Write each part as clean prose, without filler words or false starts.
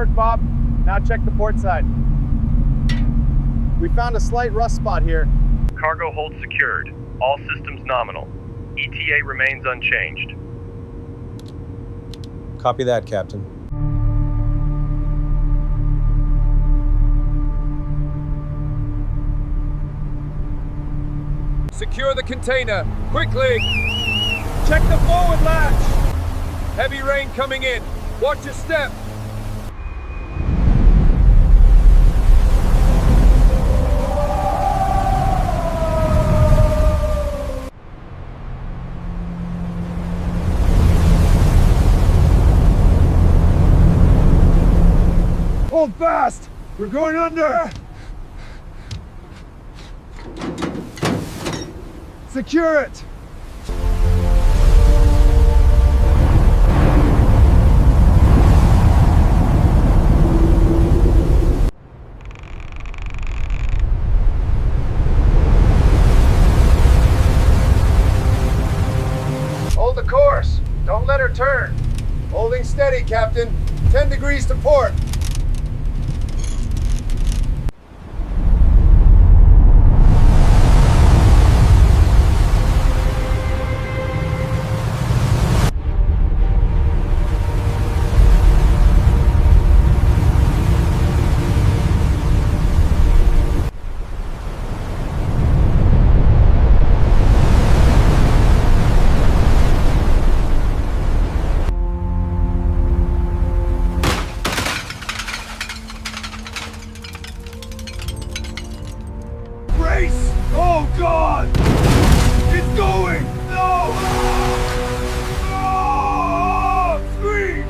work, Bob. Now check the port side. We found a slight rust spot here. Cargo hold secured. All systems nominal. ETA remains unchanged. Copy that, Captain. Secure the container, quickly! Check the forward latch! Heavy rain coming in. Watch your step. Hold fast! We're going under! Secure it! Hold the course. Don't let her turn. Holding steady, Captain. 10 degrees to port. Brace! Oh God! It's going! No! Oh! Scream!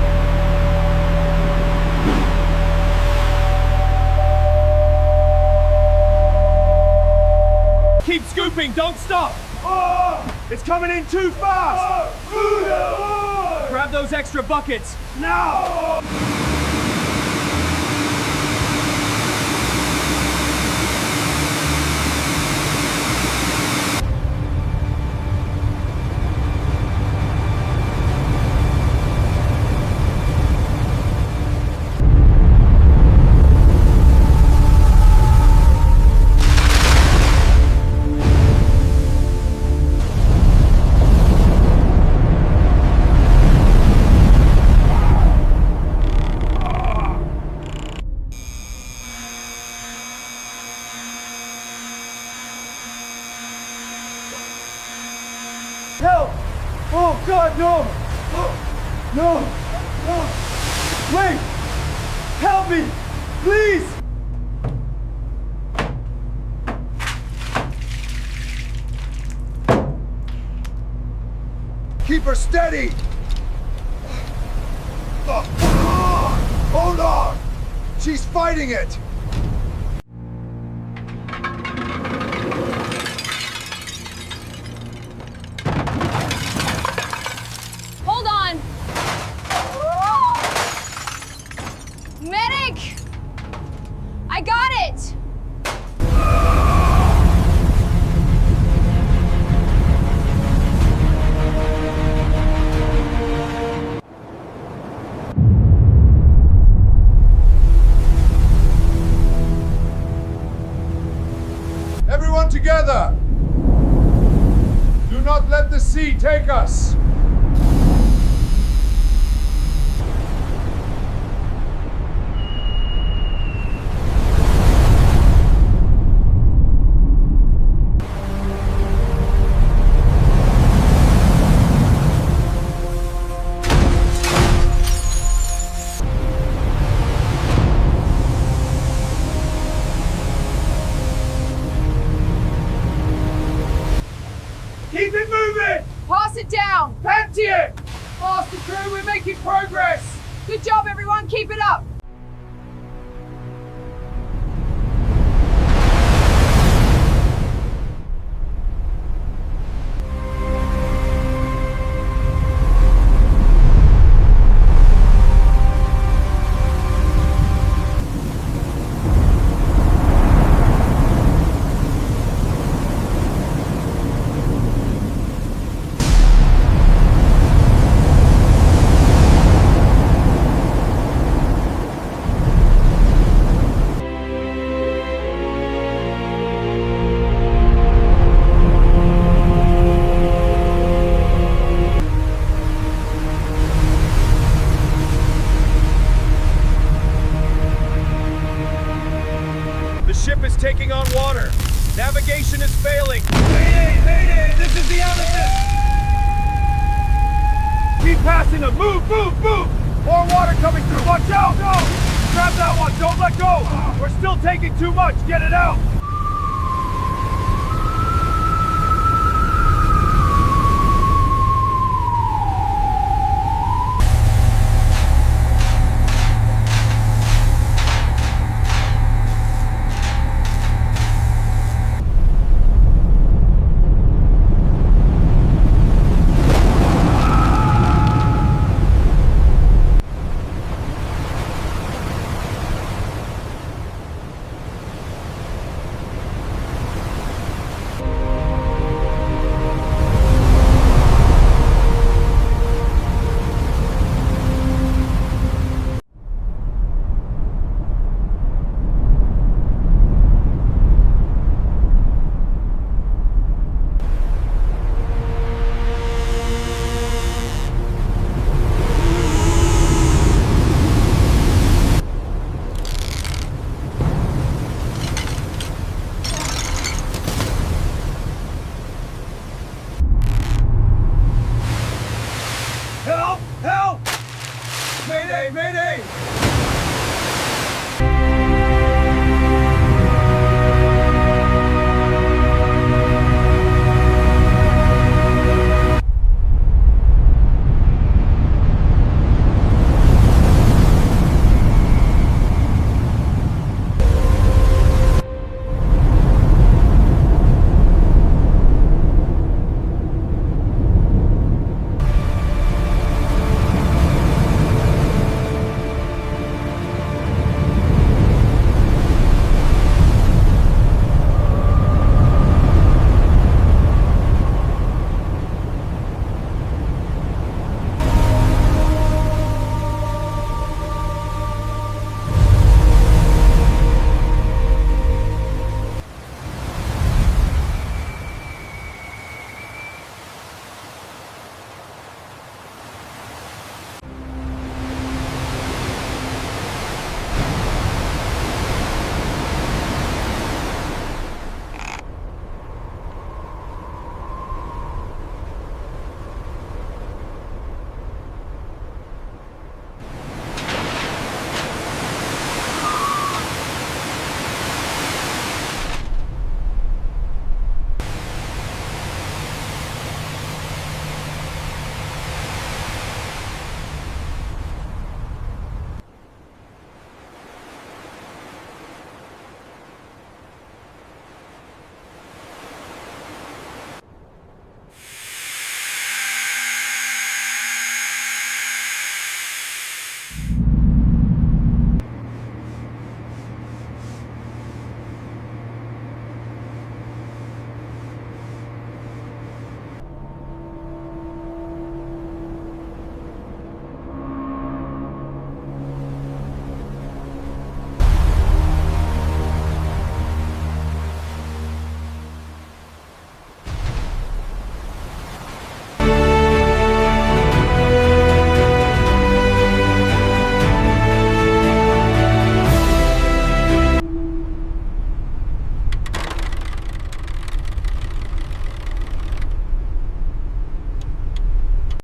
Keep scooping, don't stop! Oh! It's coming in too fast! Oh! Grab those extra buckets, now! Help! Oh God, no! No! No! Wait! Help me! Please! Keep her steady! Hold on! She's fighting it! Hold on! Medic! I got it! Everyone together! Do not let the sea take us! Keep it moving! Pass it down! Empty it! Faster, crew, we're making progress! Good job, everyone, keep it up! Navigation is failing. Mayday! This is the Amethyst! Keep passing them! Move! More water coming through! Watch out! No! Grab that one! Don't let go! We're still taking too much! Get it out!